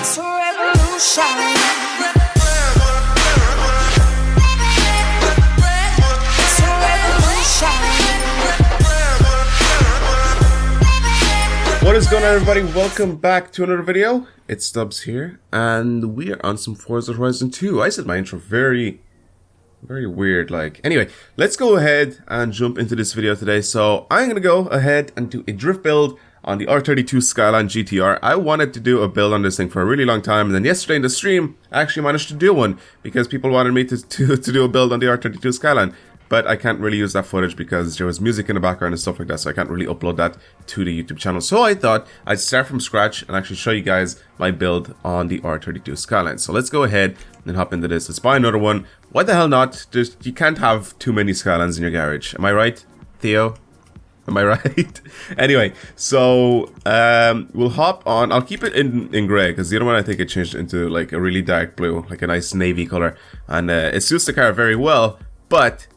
It's a revolution. It's a revolution. What is going on, everybody? Welcome back to another video. It's Stubbs here, and we are on some Forza Horizon 2. I said my intro very weird, like. Anyway, let's go ahead and jump into this video today. So I'm gonna go ahead and do a drift build on the R32 Skyline GTR. I wanted to do a build on this thing for a really long time, and then yesterday in the stream I actually managed to do one because people wanted me to do a build on the R32 Skyline. But I can't really use that footage because there was music in the background and stuff like that, so I can't really upload that to the YouTube channel. So I thought I'd start from scratch and actually show you guys my build on the R32 Skyline. So let's go ahead and hop into this. Let's buy another one. Why the hell not? You can't have too many Skylines in your garage. Am I right, Theo? Am I right? Anyway, so we'll hop on. I'll keep it in grey because the other one I think it changed into like a really dark blue, like a nice navy color, and it suits the car very well. But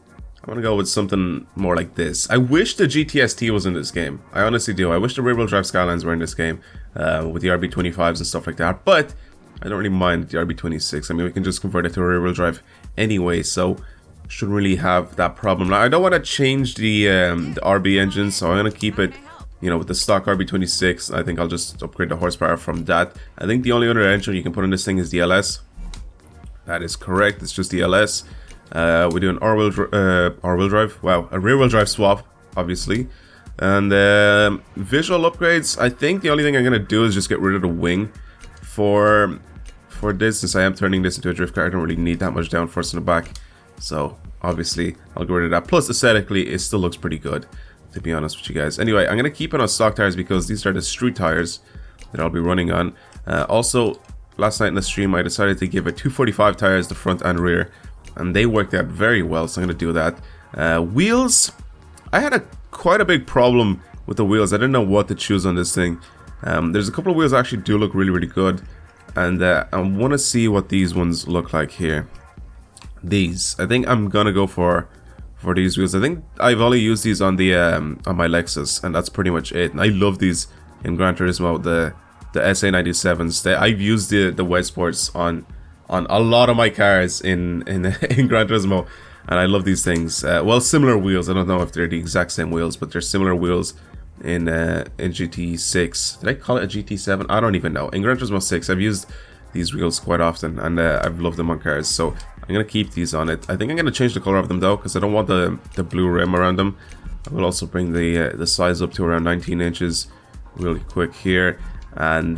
I'm gonna go with something more like this. I wish the GTST was in this game. I honestly do. I wish the rear-wheel drive Skylines were in this game with the RB25s and stuff like that. But I don't really mind the RB26. I mean, we can just convert it to a rear-wheel drive anyway, so shouldn't really have that problem. Now, I don't want to change the RB engine, so I'm gonna keep it, you know, with the stock RB26. I think I'll just upgrade the horsepower from that. I think the only other engine you can put in this thing is the LS. That is correct. It's just the LS. We do an R-wheel drive. Wow, a rear-wheel drive swap, obviously. And visual upgrades. I think the only thing I'm gonna do is just get rid of the wing for this, since I am turning this into a drift car. I don't really need that much downforce in the back, so obviously I'll get rid of that. Plus, aesthetically, it still looks pretty good, to be honest with you guys. Anyway, I'm gonna keep it on stock tires because these are the street tires that I'll be running on. Also, last night in the stream, I decided to give it 245 tires, the front and rear, and they worked out very well, so I'm going to do that. Wheels, I had quite a big problem with the wheels. I didn't know what to choose on this thing. There's a couple of wheels that actually do look really good, and I want to see what these ones look like here. These, I think I'm going to go for these wheels. I think I've only used these on the on my Lexus, and that's pretty much it. And I love these in Gran Turismo, the SA97s. I've used the wedge sports on a lot of my cars in Gran Turismo, and I love these things. Well, similar wheels. I don't know if they're the exact same wheels, but they're similar wheels in GT6. Did I call it a GT7? I don't even know. In Gran Turismo 6, I've used these wheels quite often, and I've loved them on cars, so I'm gonna keep these on it. I think I'm gonna change the color of them though, because I don't want the blue rim around them. I will also bring the size up to around 19 inches really quick here, and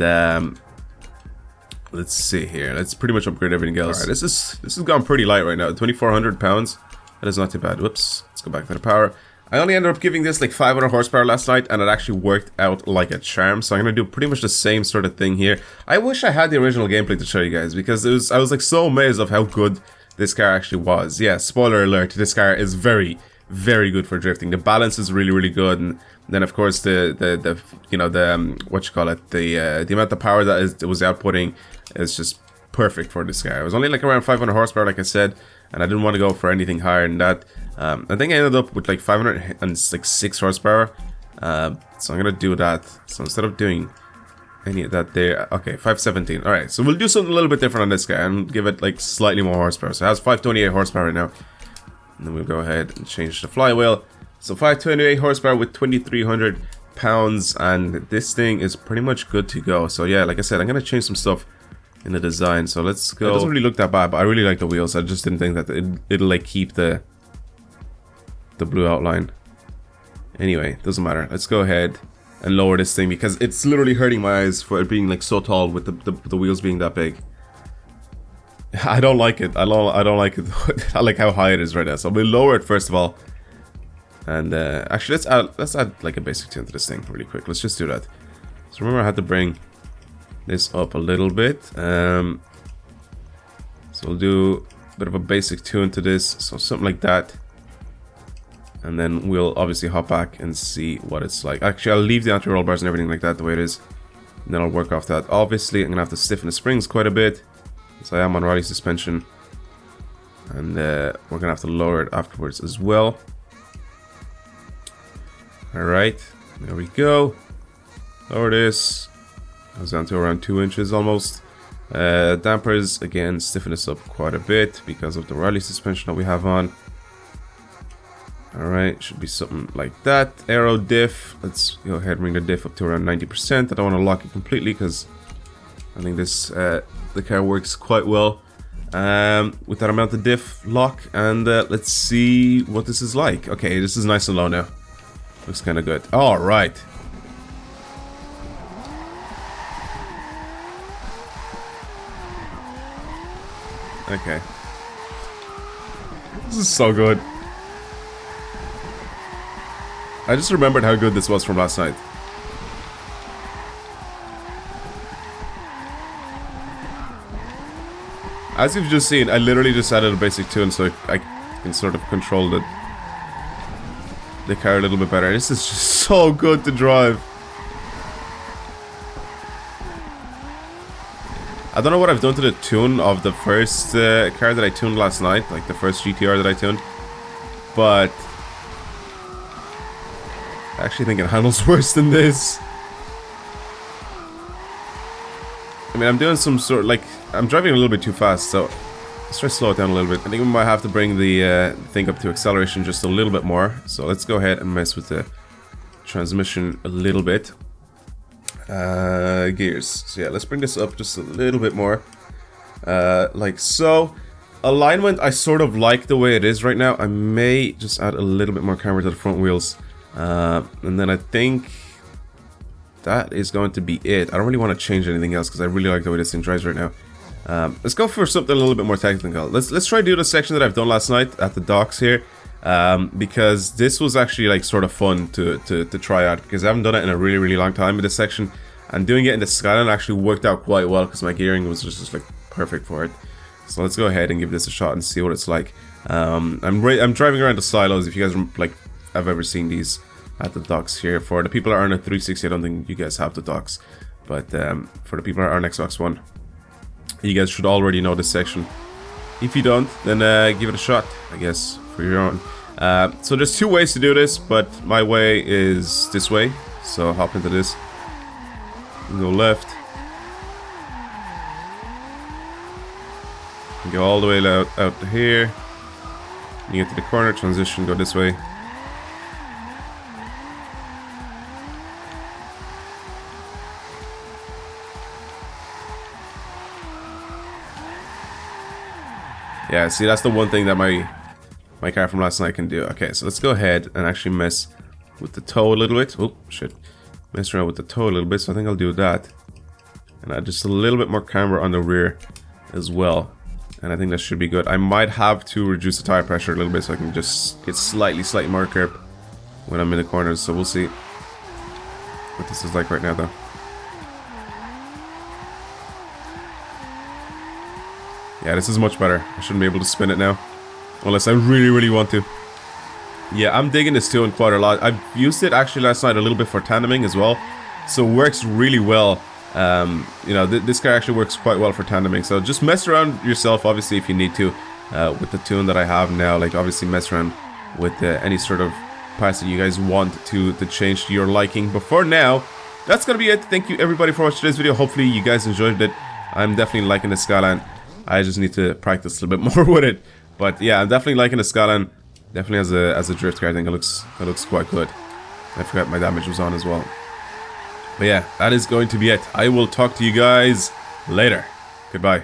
let's see here. Let's pretty much upgrade everything else. Alright, this has gone pretty light right now. 2,400 pounds. That is not too bad. Whoops. Let's go back to the power. I only ended up giving this like 500 horsepower last night, and it actually worked out like a charm. So I'm gonna do pretty much the same sort of thing here. I wish I had the original gameplay to show you guys, because I was like so amazed of how good this car actually was. Yeah, spoiler alert. This car is very good for drifting. The balance is really good, and then of course the you know, the what you call it, the amount of power that it was outputting is just perfect for this car. It was only like around 500 horsepower, like I said, and I didn't want to go for anything higher than that. I think I ended up with like 506 horsepower. So I'm gonna do that. So instead of doing any of that there, okay, 517. All right, so we'll do something a little bit different on this guy and give it like slightly more horsepower. So it has 528 horsepower right now. And then we'll go ahead and change the flywheel. So 528 horsepower with 2,300 pounds, and this thing is pretty much good to go. So yeah, like I said, I'm gonna change some stuff in the design. So let's go. It doesn't really look that bad, but I really like the wheels. I just didn't think that it'll like keep the blue outline. Anyway, doesn't matter. Let's go ahead and lower this thing because it's literally hurting my eyes for it being like so tall with the wheels being that big. I don't like it. I don't like it. I like how high it is right now. So we'll lower it first of all. And actually, let's add like a basic tune to this thing really quick. Let's just do that. So remember, I had to bring this up a little bit. So we'll do a bit of a basic tune to this. So something like that. And then we'll obviously hop back and see what it's like. Actually, I'll leave the anti-roll bars and everything like that the way it is. And then I'll work off that. Obviously, I'm gonna have to stiffen the springs quite a bit, so I am on rally suspension, and we're gonna have to lower it afterwards as well. Alright, there we go. Lower this. Goes down to around 2 inches almost. Dampers, again, stiffen this up quite a bit because of the Riley suspension that we have on. Alright, should be something like that. Aero diff, let's go ahead and bring the diff up to around 90%. I don't want to lock it completely because I think this the car works quite well with that amount of diff lock. And let's see what this is like. Okay, this is nice and low now. Looks kind of good. Alright. Okay. This is so good. I just remembered how good this was from last night. As you've just seen, I literally just added a basic tune so I can sort of control the car a little bit better. This is just so good to drive. I don't know what I've done to the tune of the first car that I tuned last night, like the first GTR that I tuned, but I actually think it handles worse than this. I mean, I'm doing some sort of, like, I'm driving a little bit too fast, so let's try to slow it down a little bit. I think we might have to bring the thing up to acceleration just a little bit more. So let's go ahead and mess with the transmission a little bit. Gears. So yeah, let's bring this up just a little bit more. Like so. Alignment, I sort of like the way it is right now. I may just add a little bit more camber to the front wheels. And then I think that is going to be it. I don't really want to change anything else because I really like the way this thing drives right now. Let's go for something a little bit more technical. Let's try to do the section that I've done last night at the docks here. Because this was actually like sort of fun to try out because I haven't done it in a really long time in this section, and doing it in the Skyline actually worked out quite well because my gearing was just like perfect for it. So let's go ahead and give this a shot and see what it's like. I'm driving around the silos. If you guys like have ever seen these at the docks here, for the people that are on a 360, I don't think you guys have the docks, but for the people that are on Xbox One, you guys should already know this section. If you don't, then give it a shot, I guess, for your own. So there's two ways to do this, but my way is this way. So hop into this. Go left. And go all the way out to here. You get to the corner, transition, go this way. Yeah, see, that's the one thing that my car from last night can do. Okay, so let's go ahead and actually mess with the toe a little bit. Oh, shit. Mess around with the toe a little bit, so I think I'll do that. And add just a little bit more camber on the rear as well. And I think that should be good. I might have to reduce the tire pressure a little bit so I can just get slightly more curb when I'm in the corners. So we'll see what this is like right now, though. Yeah, this is much better. I shouldn't be able to spin it now. Unless I really want to. Yeah, I'm digging this tune quite a lot. I've used it actually last night a little bit for tandeming as well. So it works really well. You know, this car actually works quite well for tandeming. So just mess around yourself, obviously, if you need to. With the tune that I have now. Like, obviously mess around with any sort of parts that you guys want to change to your liking. But for now, that's going to be it. Thank you everybody for watching today's video. Hopefully you guys enjoyed it. I'm definitely liking the Skyline. I just need to practice a little bit more with it. But yeah, I'm definitely liking the Skyline. Definitely as a drift car, I think it looks quite good. I forgot my damage was on as well. But yeah, that is going to be it. I will talk to you guys later. Goodbye.